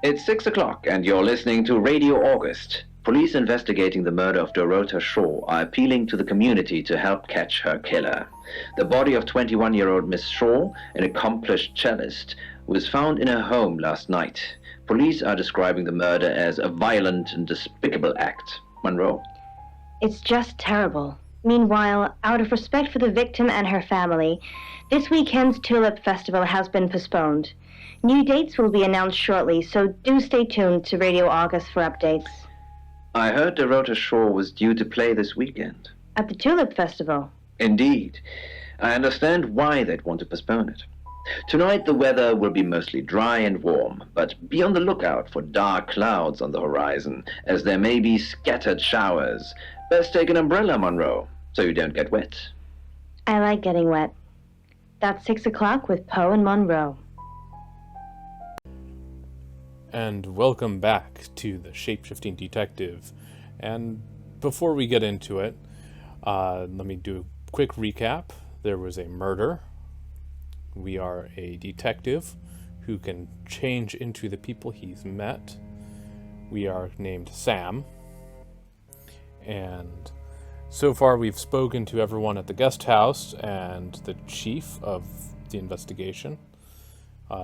It's 6 o'clock, and you're listening to Radio August. Police investigating the murder of Dorota Shaw are appealing to the community to help catch her killer. The body of 21-year-old Miss Shaw, an accomplished cellist, was found in her home last night. Police are describing the murder as a violent and despicable act. Monroe? It's just terrible. Meanwhile, out of respect for the victim and her family, this weekend's Tulip Festival has been postponed. New dates will be announced shortly, so do stay tuned to Radio August for updates. I heard Dorota Shaw was due to play this weekend. At the Tulip Festival? Indeed. I understand why they'd want to postpone it. Tonight the weather will be mostly dry and warm, but be on the lookout for dark clouds on the horizon, as there may be scattered showers. Best take an umbrella, Monroe, so you don't get wet. I like getting wet. That's 6 o'clock with Poe and Monroe. And welcome back to the Shape-Shifting Detective. And before we get into it, let me do a quick recap. There was a murder. We are a detective who can change into the people he's met. We are named Sam. And so far we've spoken to everyone at the guest house and the chief of the investigation,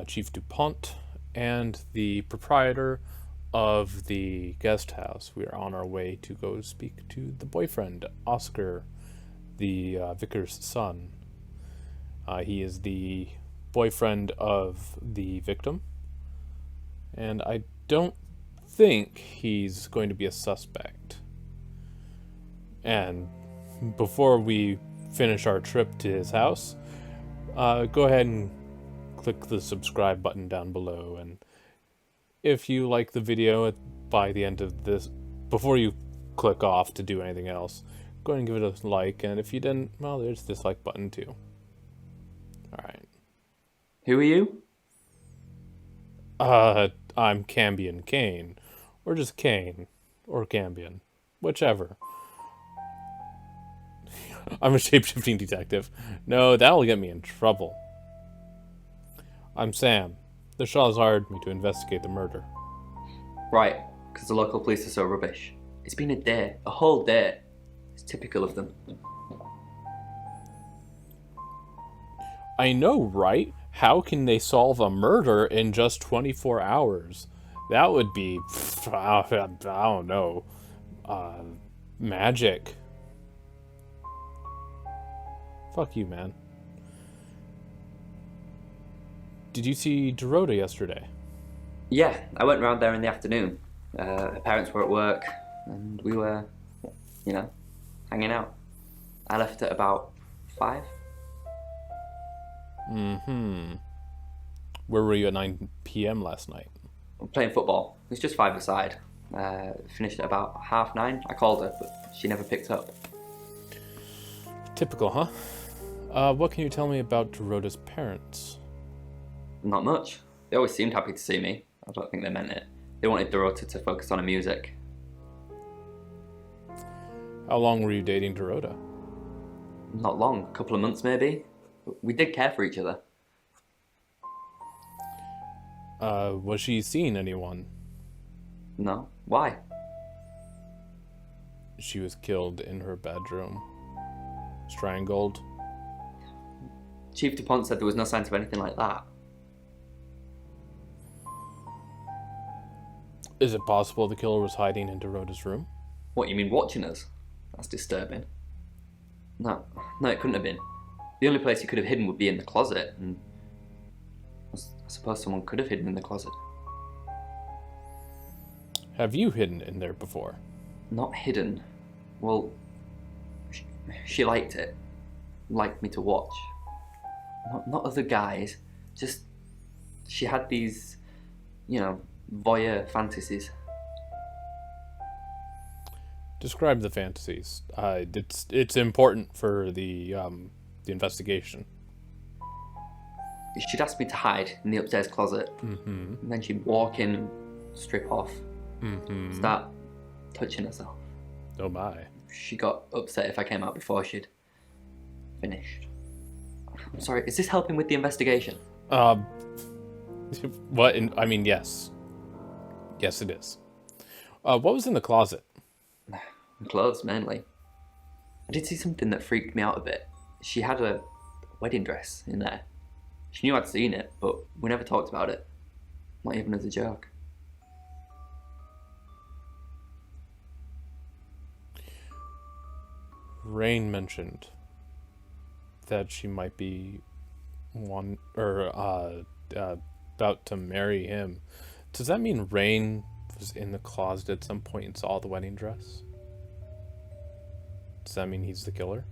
Chief DuPont, and the proprietor of the guest house. We are on our way to go speak to the boyfriend, Oscar, the vicar's son. He is the boyfriend of the victim, and I don't think he's going to be a suspect. And before we finish our trip to his house, go ahead and click the subscribe button down below, and if you like the video by the end of this, before you click off to do anything else, go ahead and give it a like, and if you didn't, well, there's this like button too. Alright. Who are you? I'm Cambion Caine, or just Caine, or Cambion, whichever. I'm a shape-shifting detective. No, that'll get me in trouble. I'm Sam. The Shaws hired me to investigate the murder. Right, because the local police are so rubbish. It's been a day, a whole day. It's typical of them. I know, right? How can they solve a murder in just 24 hours? That would be, I don't know, magic. Fuck you, man. Did you see Dorota yesterday? Yeah, I went round there in the afternoon. Her parents were at work, and we were, hanging out. I left at about 5. Where were you at 9 p.m. last night? Playing football. It was just 5-a-side. Finished at about 9:30. I called her, but she never picked up. Typical, huh? What can you tell me about Dorota's parents? Not much. They always seemed happy to see me. I don't think they meant it. They wanted Dorota to focus on her music. How long were you dating Dorota? Not long, a couple of months maybe. We did care for each other. Was she seeing anyone? No. Why? She was killed in her bedroom. Strangled. Chief DuPont said there was no signs of anything like that. Is it possible the killer was hiding in Dorota's room? What, you mean watching us? That's disturbing. No, it couldn't have been. The only place he could have hidden would be in the closet, and I suppose someone could have hidden in the closet. Have you hidden in there before? Not hidden. Well, she liked it. Liked me to watch. Not other guys, just she had these, voyeur fantasies. Describe the fantasies. It's important for the investigation. She'd ask me to hide in the upstairs closet, and then she'd walk in, strip off, start touching herself. Oh my. She got upset if I came out before she'd finished. I'm sorry, is this helping with the investigation? What? I mean, yes. Yes, it is. What was in the closet? Clothes, mainly. I did see something that freaked me out a bit. She had a wedding dress in there. She knew I'd seen it, but we never talked about it. Not even as a joke. Rain mentioned that she might be about to marry him. Does that mean Rain was in the closet at some point and saw the wedding dress? Does that mean he's the killer?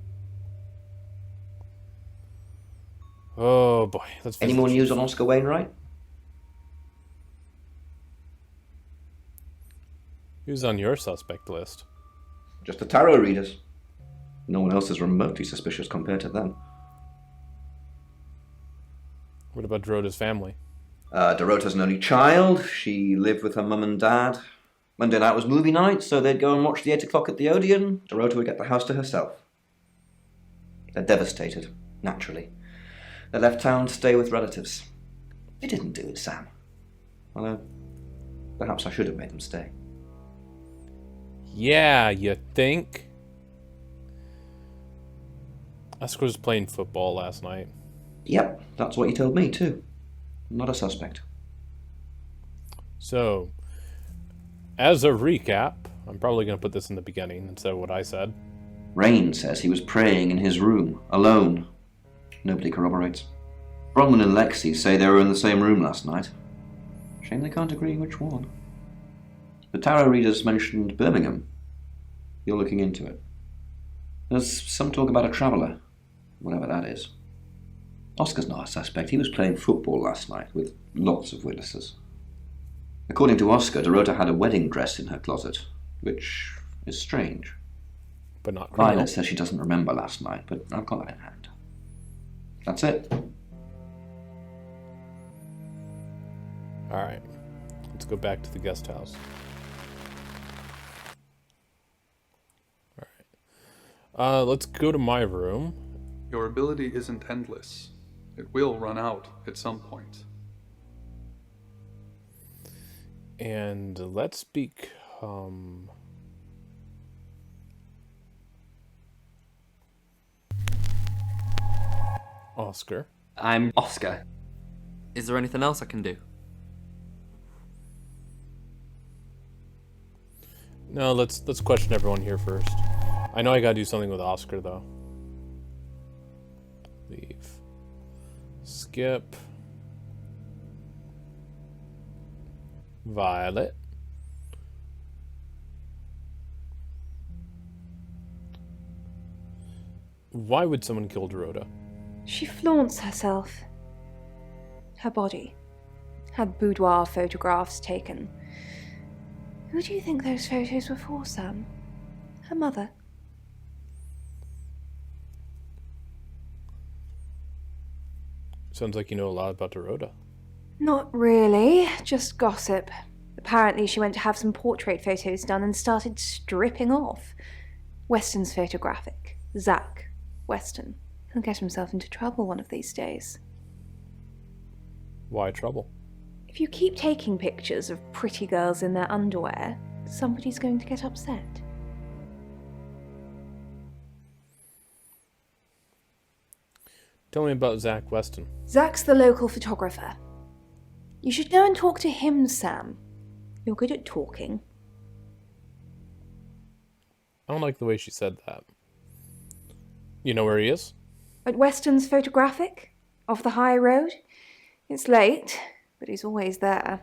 Oh boy, let's. Any more news on Oscar Wainwright? Who's on your suspect list? Just the tarot readers. No one else is remotely suspicious compared to them. What about Dorota's family? Dorota's an only child. She lived with her mum and dad. Monday night was movie night, so they'd go and watch the 8 o'clock at the Odeon. Dorota would get the house to herself. They're devastated, naturally. They left town to stay with relatives. They didn't do it, Sam. Although, perhaps I should have made them stay. Yeah, you think? Oscar was playing football last night. Yep, that's what you told me too. Not a suspect. So, as a recap, I'm probably going to put this in the beginning instead of what I said. Rain says he was praying in his room, alone. Nobody corroborates. Bronwyn and Lexi say they were in the same room last night. Shame they can't agree which one. The tarot readers mentioned Birmingham. You're looking into it. There's some talk about a traveller, whatever that is. Oscar's not a suspect. He was playing football last night with lots of witnesses. According to Oscar, Dorota had a wedding dress in her closet, which is strange. But not criminal. Violet says she doesn't remember last night, but I've got that in hand. That's it. Alright, let's go back to the guest house. Alright. Let's go to my room. Your ability isn't endless. It will run out at some point. And let's become... Oscar. I'm Oscar. Is there anything else I can do? No, let's question everyone here first. I know I gotta do something with Oscar, though. Leave. Skip. Violet. Why would someone kill Dorota? She flaunts herself. Her body. Had boudoir photographs taken. Who do you think those photos were for, Sam? Her mother? Sounds like you know a lot about Dorota. Not really, just gossip. Apparently she went to have some portrait photos done and started stripping off. Weston's photographic. Zach Weston. He'll get himself into trouble one of these days. Why trouble? If you keep taking pictures of pretty girls in their underwear, somebody's going to get upset. Tell me about Zach Weston. Zach's the local photographer. You should go and talk to him, Sam. You're good at talking. I don't like the way she said that. You know where he is? At Weston's photographic? Off the high road? It's late, but he's always there.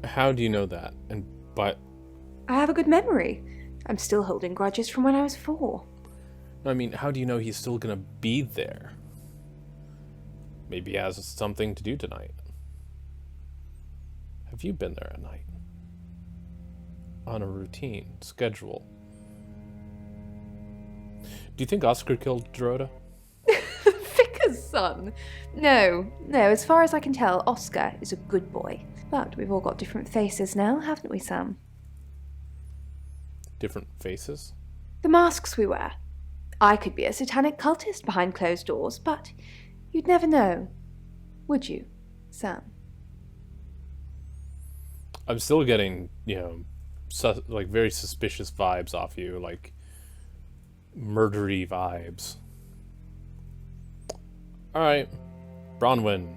How do you know that? And but I have a good memory. I'm still holding grudges from when I was 4. I mean, how do you know he's still gonna be there? Maybe he has something to do tonight. Have you been there at night? On a routine schedule? Do you think Oscar killed Dorota? Vicar's son? No, as far as I can tell, Oscar is a good boy. But we've all got different faces now, haven't we, Sam? Different faces? The masks we wear. I could be a satanic cultist behind closed doors, but you'd never know. Would you, Sam? I'm still getting, like very suspicious vibes off you, like murdery vibes. All right, Bronwyn.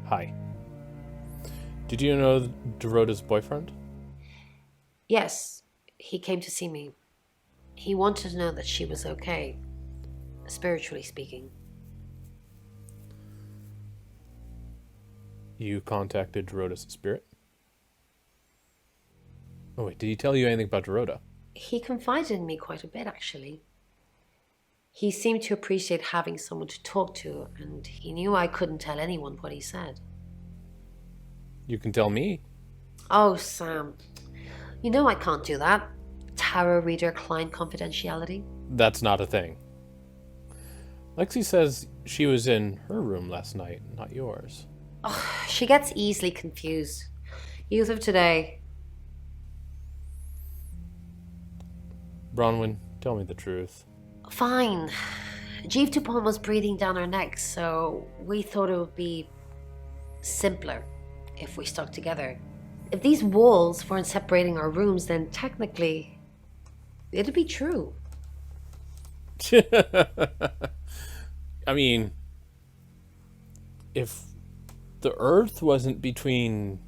Hi. Did you know Dorota's boyfriend? Yes, he came to see me. He wanted to know that she was okay, spiritually speaking. You contacted Dorota's spirit? Oh wait, did he tell you anything about Dorota? He confided in me quite a bit, actually. He seemed to appreciate having someone to talk to, and he knew I couldn't tell anyone what he said. You can tell me. Oh, Sam. You know I can't do that. Tarot reader client confidentiality. That's not a thing. Lexi says she was in her room last night, not yours. Oh, she gets easily confused. Youth of today. Bronwyn, tell me the truth. Fine. Jeeve Dupont was breathing down our necks, so we thought it would be simpler if we stuck together. If these walls weren't separating our rooms, then technically it'd be true. I mean, if the Earth wasn't between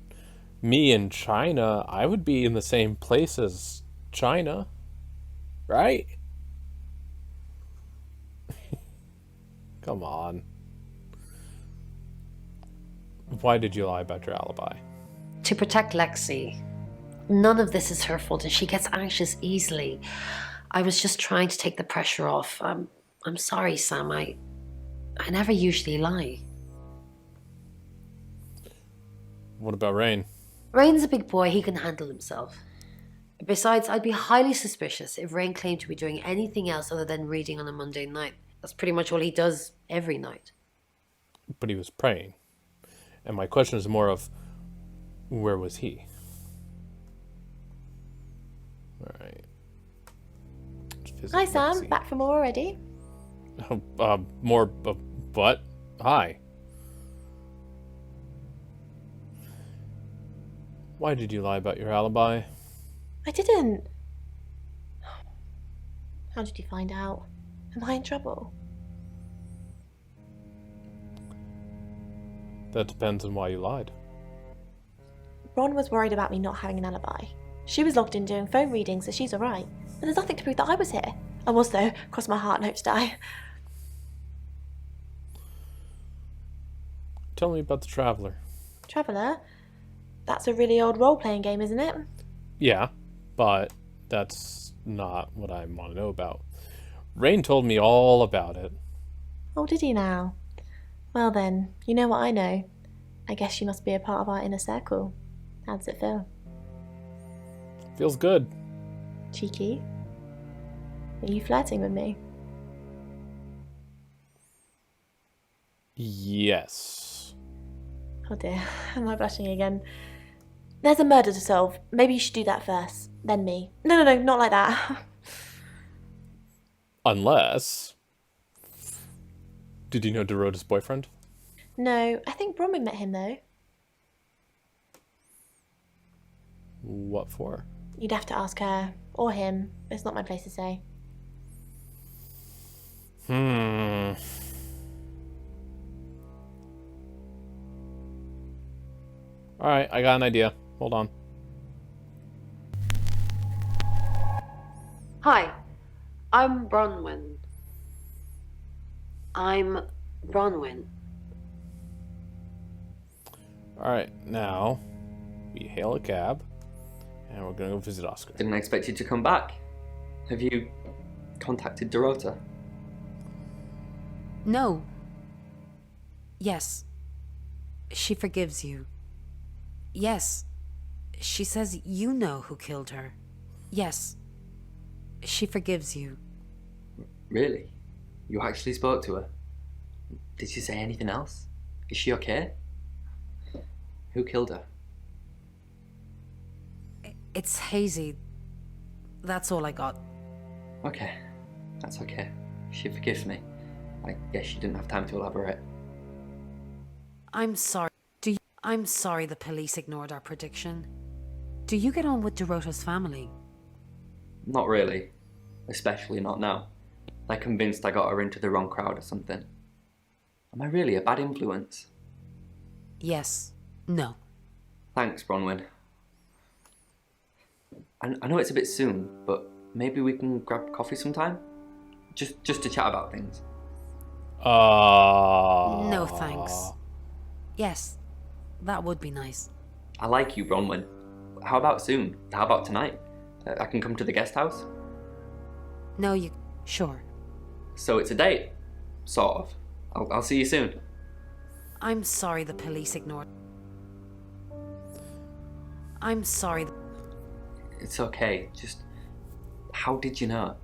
me and China, I would be in the same place as China, right? Come on. Why did you lie about your alibi? To protect Lexi. None of this is her fault, and she gets anxious easily. I was just trying to take the pressure off. I'm sorry, Sam. I never usually lie. What about Rain? Rain's a big boy. He can handle himself. Besides, I'd be highly suspicious if Rain claimed to be doing anything else other than reading on a Monday night. That's pretty much all he does every night. But he was praying. And my question is more of, where was he? Alright. Hi, Sam. Back for more already? More, what? Hi. Why did you lie about your alibi? I didn't. How did you find out? Am I in trouble? That depends on why you lied. Ron was worried about me not having an alibi. She was logged in doing phone readings, so she's alright. And there's nothing to prove that I was here. I was, though. Cross my heart and hope to die. Tell me about the Traveler. Traveller? That's a really old role-playing game, isn't it? Yeah, but that's not what I want to know about. Rain told me all about it. Oh, did he now? Well then, you know what I know. I guess you must be a part of our inner circle. How does it feel? Feels good. Cheeky? Are you flirting with me? Yes. Oh dear, am I blushing again? There's a murder to solve. Maybe you should do that first, then me. No, not like that. Unless... Did you know Dorota's boyfriend? No, I think Bronwyn met him though. What for? You'd have to ask her, or him. It's not my place to say. Alright, I got an idea. Hold on. Hi, I'm Bronwyn. I'm Bronwyn. Alright, now we hail a cab and we're gonna go visit Oscar. Didn't expect you to come back. Have you contacted Dorota? No. Yes. She forgives you. Yes. She says you know who killed her. Yes. She forgives you. Really? You actually spoke to her? Did she say anything else? Is she okay? Who killed her? It's hazy. That's all I got. Okay. That's okay. She forgives me. I guess she didn't have time to elaborate. I'm sorry. I'm sorry the police ignored our prediction. Do you get on with Dorota's family? Not really. Especially not now. They're convinced I got her into the wrong crowd or something. Am I really a bad influence? Yes. No. Thanks, Bronwyn. I know it's a bit soon, but maybe we can grab coffee sometime? Just to chat about things. No thanks. Yes, that would be nice. I like you, Bronwyn. How about soon? How about tonight? I can come to the guest house? No, you... Sure. So it's a date? Sort of. I'll see you soon. I'm sorry the police ignored... I'm sorry... It's okay, just... How did you know?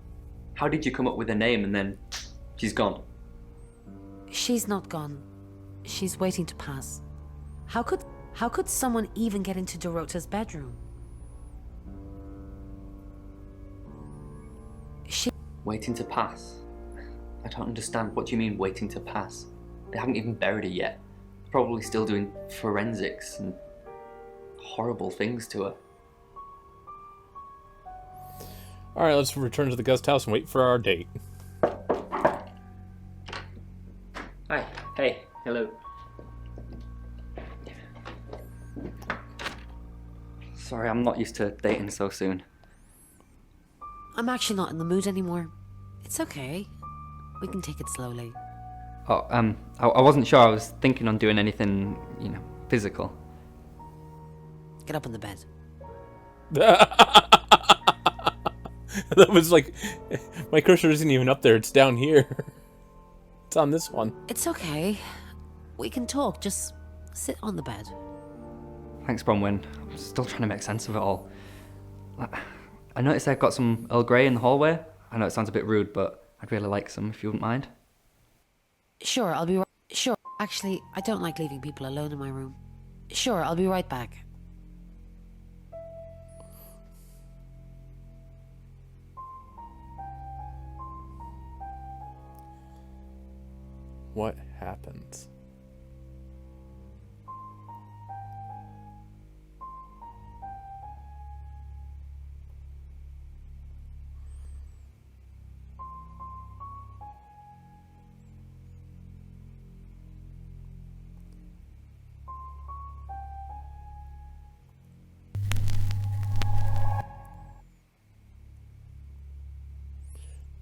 How did you come up with a name and then... she's gone? She's not gone. She's waiting to pass. How could someone even get into Dorota's bedroom? Waiting to pass? I don't understand. What do you mean, waiting to pass? They haven't even buried her yet. They're probably still doing forensics and horrible things to her. Alright, let's return to the guest house and wait for our date. Hi. Hey. Hello. Sorry, I'm not used to dating so soon. I'm actually not in the mood anymore. It's okay. We can take it slowly. Oh, I wasn't sure I was thinking on doing anything, physical. Get up in the bed. That was like... My cursor isn't even up there, it's down here. It's on this one. It's okay. We can talk, just sit on the bed. Thanks, Bronwyn. I'm still trying to make sense of it all. I noticed I've got some Earl Grey in the hallway. I know it sounds a bit rude, but I'd really like some if you wouldn't mind. Sure, I'll be right... Sure. Actually, I don't like leaving people alone in my room. Sure, I'll be right back. What happens?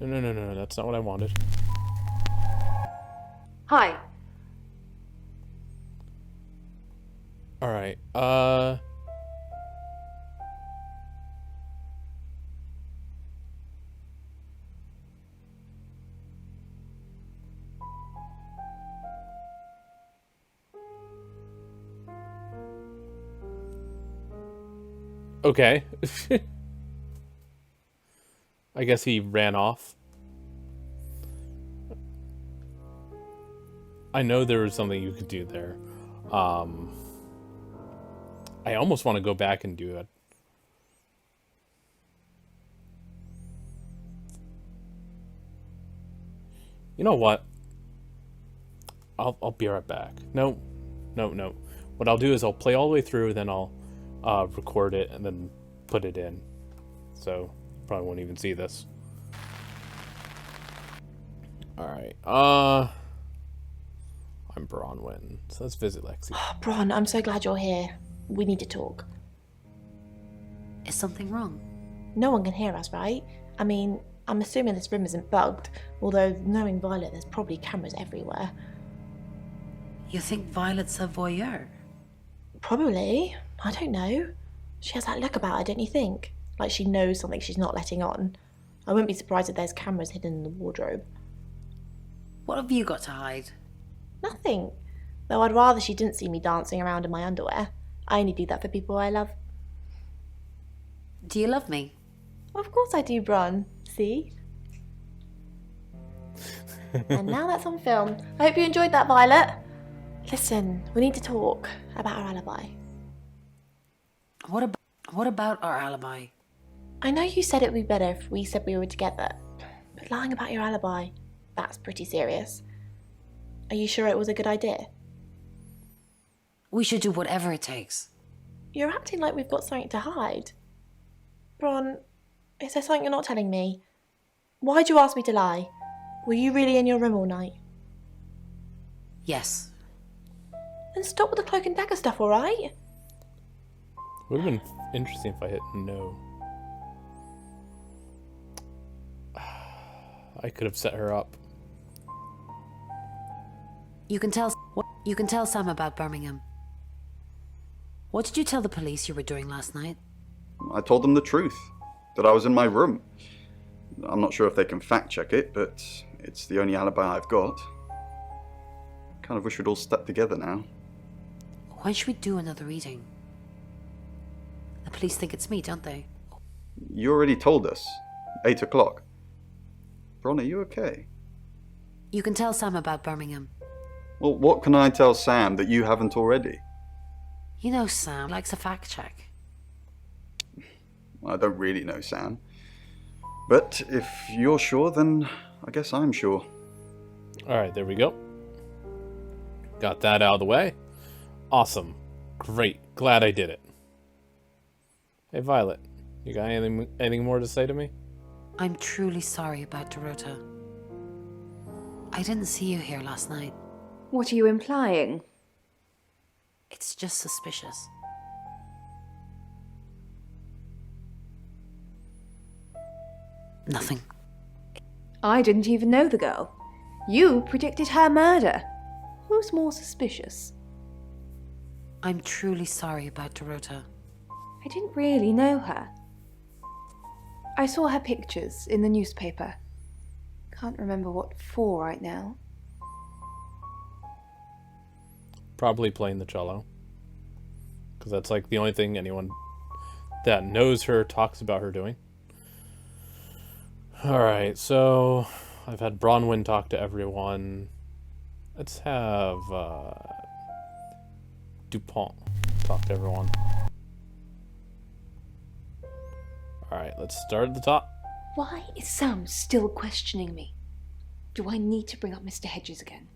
No, that's not what I wanted. Hi. Alright, okay. I guess he ran off. I know there was something you could do there. I almost want to go back and do it. You know what? I'll be right back. No. What I'll do is I'll play all the way through, then I'll record it and then put it in. So probably won't even see this. Alright, I'm Bronwyn, so let's visit Lexi. Bron, I'm so glad you're here. We need to talk. Is something wrong? No one can hear us, right? I mean, I'm assuming this room isn't bugged, although knowing Violet, there's probably cameras everywhere. You think Violet's a voyeur? Probably. I don't know. She has that look about her, don't you think? Like she knows something she's not letting on. I wouldn't be surprised if there's cameras hidden in the wardrobe. What have you got to hide? Nothing. Though I'd rather she didn't see me dancing around in my underwear. I only do that for people I love. Do you love me? Of course I do, Bron. See? And now that's on film. I hope you enjoyed that, Violet. Listen, we need to talk about our alibi. What about our alibi? I know you said it would be better if we said we were together, but But lying about your alibi, that's pretty serious. Are you sure it was a good idea? We should do whatever it takes. You're acting like we've got something to hide. Bron, is there something you're not telling me? Why'd you ask me to lie? Were you really in your room all night? Yes. Then stop with the cloak and dagger stuff, alright? Would have been interesting if I hit no. I could have set her up. You can tell Sam about Birmingham. What did you tell the police you were doing last night? I told them the truth, that I was in my room. I'm not sure if they can fact check it, but it's the only alibi I've got. Kind of wish we'd all stuck together now. When should we do another reading? The police think it's me, don't they? You already told us. 8 o'clock. Bron, are you okay? You can tell Sam about Birmingham. Well, what can I tell Sam that you haven't already? You know Sam likes a fact check. I don't really know Sam. But if you're sure, then I guess I'm sure. Alright, there we go. Got that out of the way. Awesome. Great. Glad I did it. Hey, Violet. You got anything more to say to me? I'm truly sorry about Dorota. I didn't see you here last night. What are you implying? It's just suspicious. Nothing. I didn't even know the girl. You predicted her murder. Who's more suspicious? I'm truly sorry about Dorota. I didn't really know her. I saw her pictures in the newspaper. Can't remember what for right now. Probably playing the cello. Because that's like the only thing anyone that knows her talks about her doing. Alright, so I've had Bronwyn talk to everyone. Let's have DuPont talk to everyone. Alright, let's start at the top. Why is Sam still questioning me? Do I need to bring up Mr. Hedges again?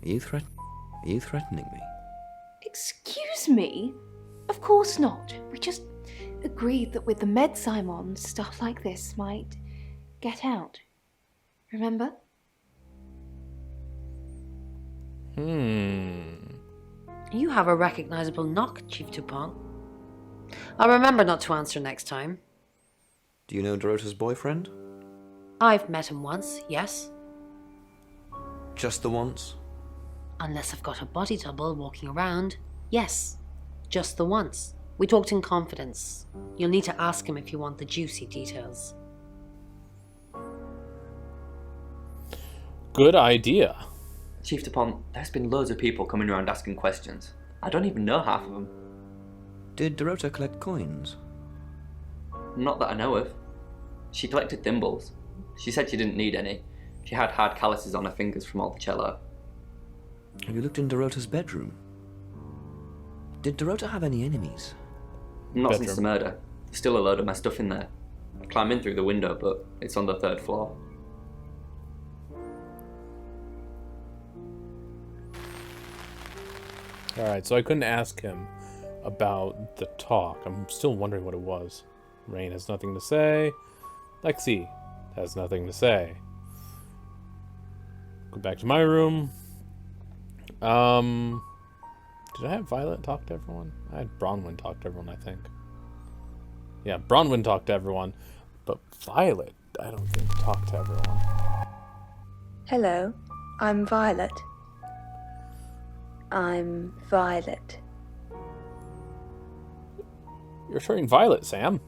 Are you threatening me? Excuse me? Of course not. We just agreed that with the meds I'm on, stuff like this might get out. Remember? You have a recognizable knock, Chief DuPont. I'll remember not to answer next time. Do you know Dorota's boyfriend? I've met him once, yes. Just the once? Unless I've got a body double walking around, yes. Just the once. We talked in confidence. You'll need to ask him if you want the juicy details. Good idea. Chief DuPont, there's been loads of people coming around asking questions. I don't even know half of them. Did Dorota collect coins? Not that I know of. She collected thimbles. She said she didn't need any. She had hard calluses on her fingers from all the cello. Have you looked in Dorota's bedroom? Did Dorota have any enemies? Not Bedroom. since the murder. There's still a load of my stuff in there. I climb in through the window, but it's on the 3rd floor. Alright, so I couldn't ask him about the talk. I'm still wondering what it was. Rain has nothing to say. Lexi has nothing to say. Go back to my room. Did I have Violet talk to everyone? I had Bronwyn talk to everyone, I think. Yeah, Bronwyn talked to everyone, but Violet, I don't think, talked to everyone. Hello, I'm Violet. I'm Violet. You're showing Violet, Sam.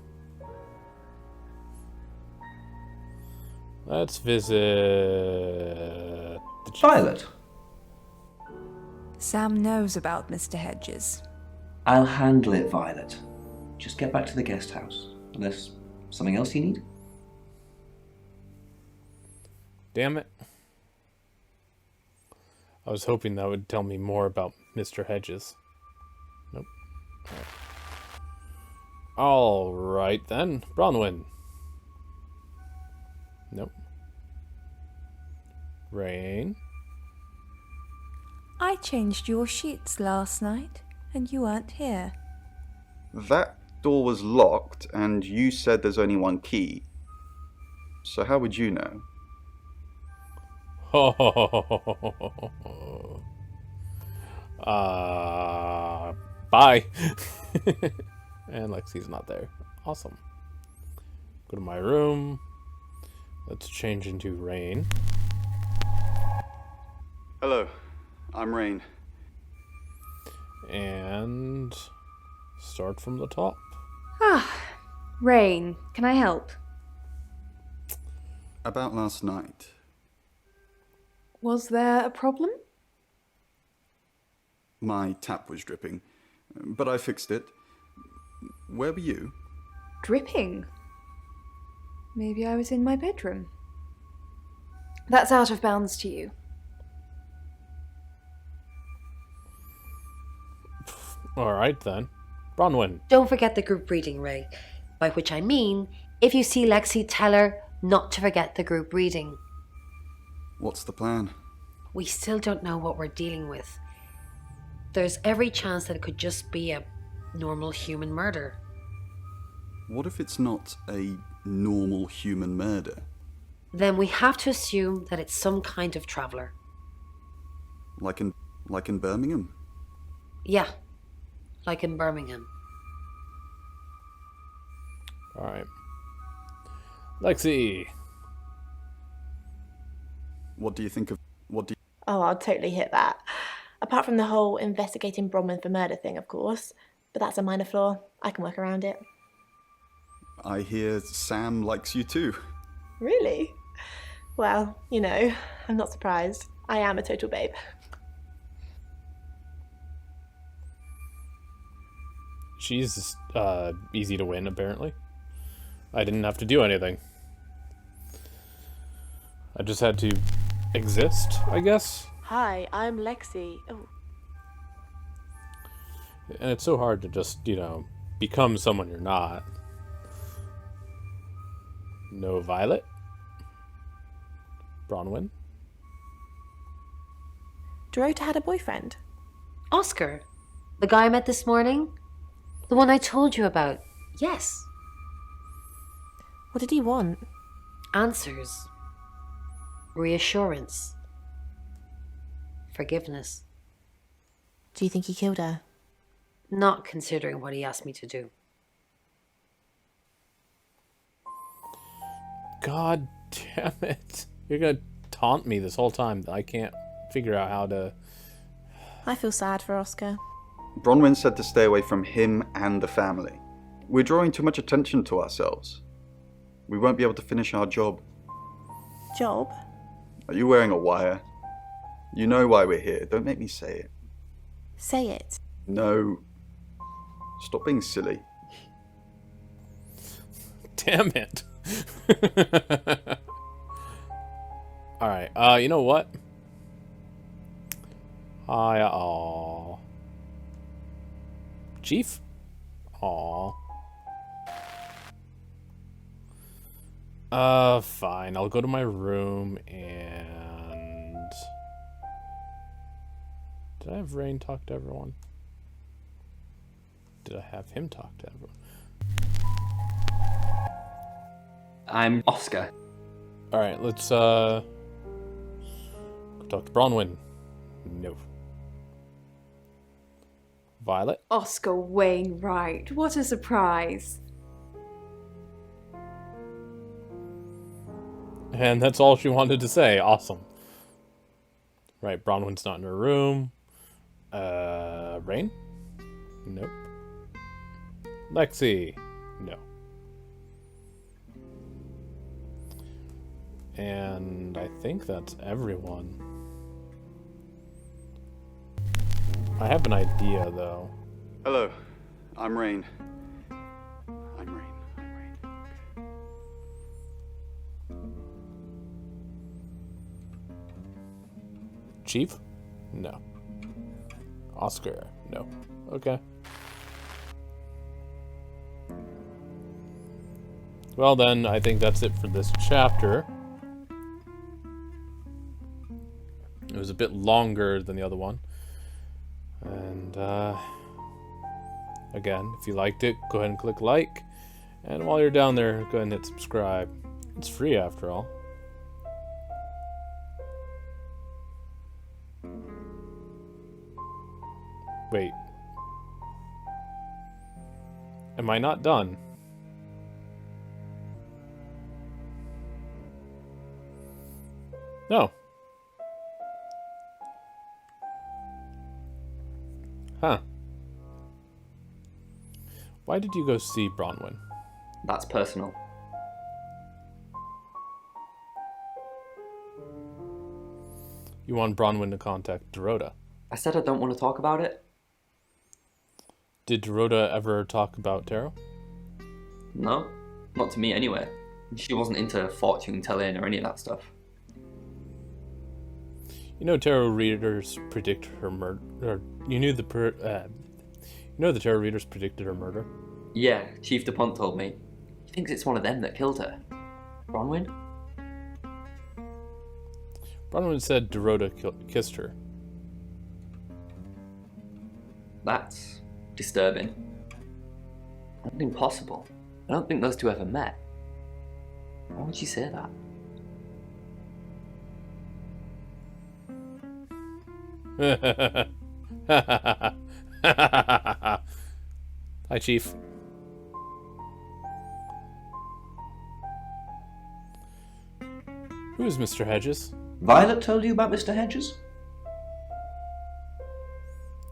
Let's visit the Violet? Sam knows about Mr. Hedges. I'll handle it, Violet. Just get back to the guest house. Unless something else you need? Damn it. I was hoping that would tell me more about Mr. Hedges. Nope. Alright then. Bronwyn. Nope. Rain? I changed your sheets last night, and you weren't here. That door was locked, and you said there's only one key. So how would you know? Bye. And Lexi's not there. Awesome. Go to my room. Let's change into Rain. Hello, I'm Rain. And start from the top. Rain, can I help? About last night. Was there a problem? My tap was dripping, but I fixed it. Where were you? Dripping? Maybe I was in my bedroom. That's out of bounds to you. Alright then. Bronwyn. Don't forget the group reading, Ray. By which I mean, if you see Lexi, tell her not to forget the group reading. What's the plan? We still don't know what we're dealing with. There's every chance that it could just be a normal human murder. What if it's not a normal human murder? Then we have to assume that it's some kind of traveller. Like in Birmingham? Yeah, like in Birmingham. Alright. Lexi. What do you think of... Oh, I'll totally hit that. Apart from the whole investigating Bronwyn for murder thing, of course. But that's a minor flaw. I can work around it. I hear Sam likes you too. Really? Well, you know, I'm not surprised. I am a total babe. She's easy to win, apparently. I didn't have to do anything. I just had to exist, I guess. Hi, I'm Lexi. Oh. And it's so hard to just, become someone you're not. No Violet. Bronwyn. Dorota had a boyfriend. Oscar, the guy I met this morning? The one I told you about. Yes. What did he want? Answers. Reassurance. Forgiveness. Do you think he killed her? Not considering what he asked me to do. God damn it. You're gonna taunt me this whole time. I can't figure out how to... I feel sad for Oscar. Bronwyn said to stay away from him and the family. We're drawing too much attention to ourselves. We won't be able to finish our job. Job? Are you wearing a wire? You know why we're here. Don't make me say it. Say it. No. Stop being silly. Damn it. Alright, you know what? Aw. Chief? Aw. Fine. I'll go to my room and... Did I have Rain talk to everyone? Did I have him talk to everyone? I'm Oscar. Alright, let's, go talk to Bronwyn. No. Violet? Oscar Wainwright, what a surprise. And that's all she wanted to say. Awesome. Right, Bronwyn's not in her room. Rain? Nope. Lexi? No. And I think that's everyone. I have an idea, though. Hello, I'm Rain. I'm Rain. Chief? No. Oscar? No. Okay. Well then, I think that's it for this chapter. It was a bit longer than the other one. And, again, if you liked it, go ahead and click like. And while you're down there, go ahead and hit subscribe. It's free after all. Wait. Am I not done? No. Huh. Why did you go see Bronwyn? That's personal. You want Bronwyn to contact Dorota. I said I don't want to talk about it. Did Dorota ever talk about tarot? No, not to me anyway. She wasn't into fortune telling or any of that stuff. You know tarot readers predict her murder. You know the tarot readers predicted her murder? Yeah, Chief DuPont told me. He thinks it's one of them that killed her. Bronwyn? Bronwyn said Dorota kissed her. That's disturbing. That's impossible. I don't think those two ever met. Why would she say that? Hi, Chief. Who is Mr. Hedges? Violet told you about Mr. Hedges?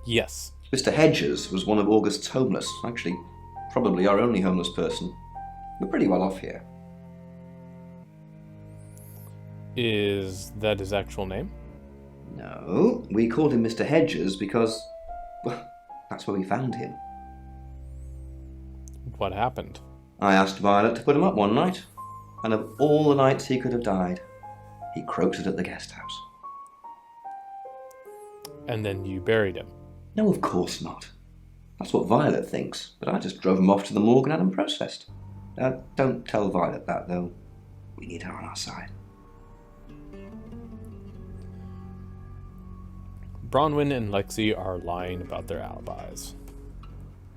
Yes. Mr. Hedges was one of August's homeless. Actually, probably our only homeless person. We're pretty well off here. Is that his actual name? No, we called him Mr. Hedges because, well, that's where we found him. What happened? I asked Violet to put him up one night, and of all the nights he could have died, he croaked it at the guest house. And then you buried him? No, of course not. That's what Violet thinks, but I just drove him off to the morgue and had him processed. Don't tell Violet that, though. We need her on our side. Bronwyn and Lexi are lying about their alibis.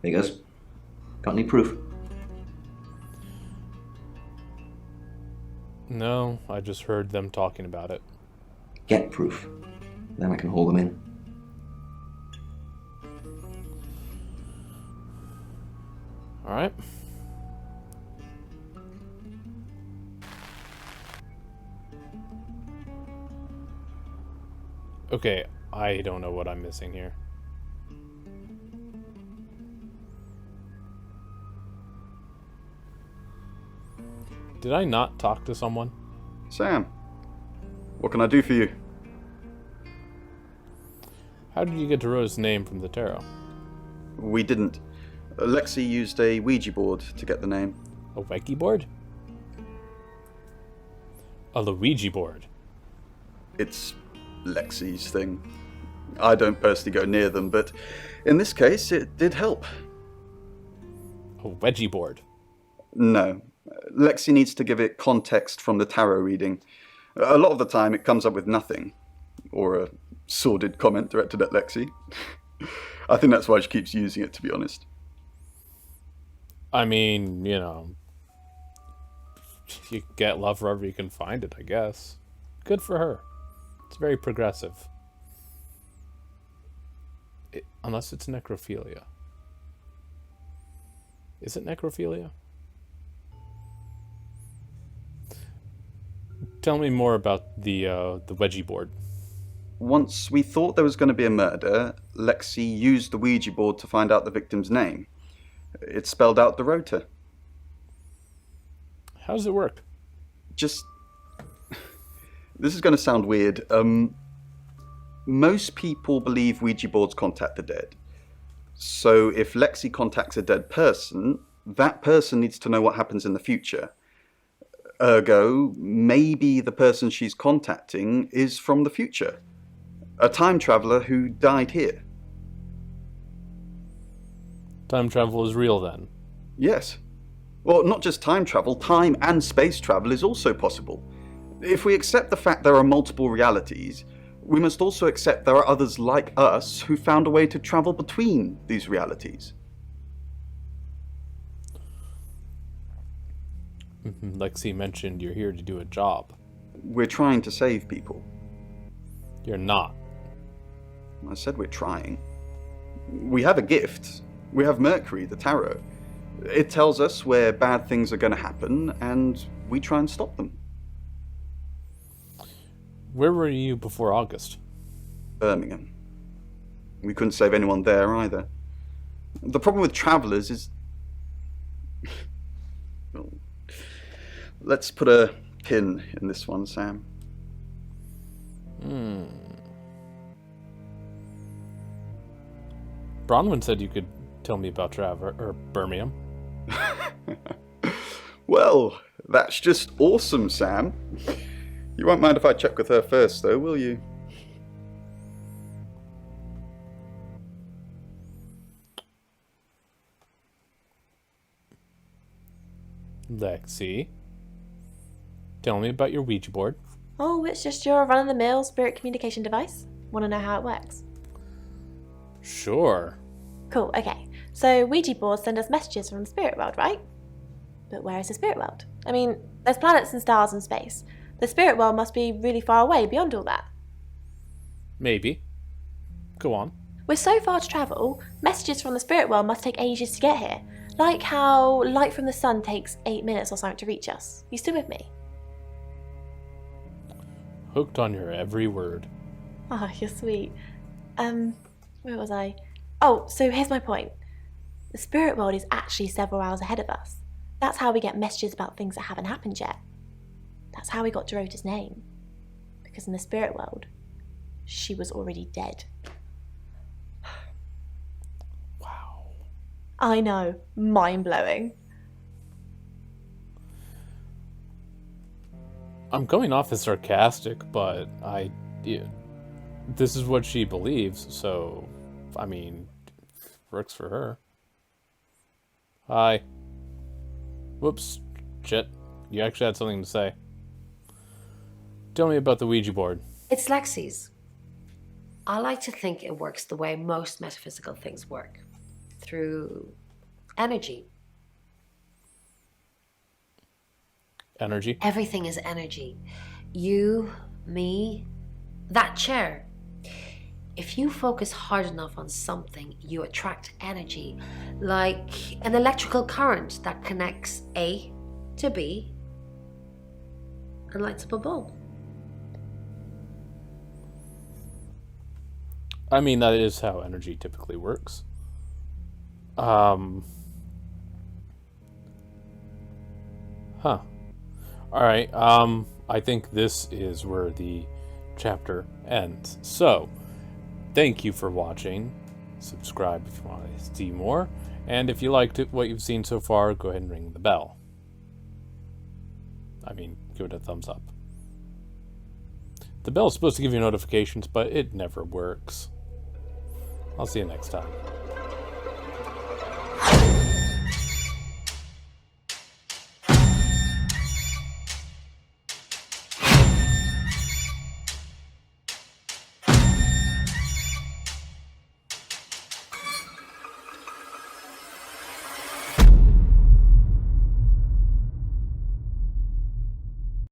Figures. Got any proof? No, I just heard them talking about it. Get proof. Then I can haul them in. Alright. Okay, I don't know what I'm missing here. Did I not talk to someone? Sam, what can I do for you? How did you get Dorota's name from the tarot? We didn't. Lexi used a Ouija board to get the name. A Ouija board? A Luigi board. It's Lexi's thing. I don't personally go near them, but in this case, it did help. A wedgie board? No. Lexi needs to give it context from the tarot reading. A lot of the time, it comes up with nothing. Or a sordid comment directed at Lexi. I think that's why she keeps using it, to be honest. I mean, you know, you get love wherever you can find it, I guess. Good for her. It's very progressive. Unless it's necrophilia. Is it necrophilia? Tell me more about the wedgie board. Once we thought there was going to be a murder, Lexi used the Ouija board to find out the victim's name. It spelled out Dorota. How does it work? Just... This is going to sound weird. Most people believe Ouija boards contact the dead. So if Lexi contacts a dead person, that person needs to know what happens in the future. Ergo, maybe the person she's contacting is from the future. A time traveler who died here. Time travel is real then? Yes. Well, not just time travel, time and space travel is also possible. If we accept the fact there are multiple realities, we must also accept there are others like us who found a way to travel between these realities. Lexi mentioned you're here to do a job. We're trying to save people. You're not. I said we're trying. We have a gift. We have Mercury, the tarot. It tells us where bad things are going to happen, and we try and stop them. Where were you before August? Birmingham. We couldn't save anyone there either. The problem with travellers is... Well, let's put a pin in this one, Sam. Bronwyn said you could tell me about Birmingham. Well, that's just awesome, Sam. You won't mind if I check with her first, though, will you? Lexi, tell me about your Ouija board. Oh, it's just your run-of-the-mill spirit communication device. Want to know how it works? Sure. Cool, okay. So Ouija boards send us messages from the spirit world, right? But where is the spirit world? I mean, there's planets and stars in space. The spirit world must be really far away beyond all that. Maybe. Go on. With so far to travel, messages from the spirit world must take ages to get here. Like how light from the sun takes 8 minutes or something to reach us. You still with me? Hooked on your every word. Oh, you're sweet. Where was I? Oh, so here's my point. The spirit world is actually several hours ahead of us. That's how we get messages about things that haven't happened yet. That's how we got Dorota's name. Because in the spirit world, she was already dead. Wow. I know, mind-blowing. I'm going off as sarcastic, but this is what she believes, so, I mean, works for her. Hi. Whoops. Shit. You actually had something to say. Tell me about the Ouija board. It's Lexi's. I like to think it works the way most metaphysical things work. Through energy. Energy? Everything is energy. You, me, that chair. If you focus hard enough on something, you attract energy, like an electrical current that connects A to B and lights up a bulb. I mean, that is how energy typically works. Alright, I think this is where the chapter ends. So, thank you for watching. Subscribe if you want to see more. And if you liked what you've seen so far, go ahead and ring the bell. I mean, give it a thumbs up. The bell is supposed to give you notifications, but it never works. I'll see you next time.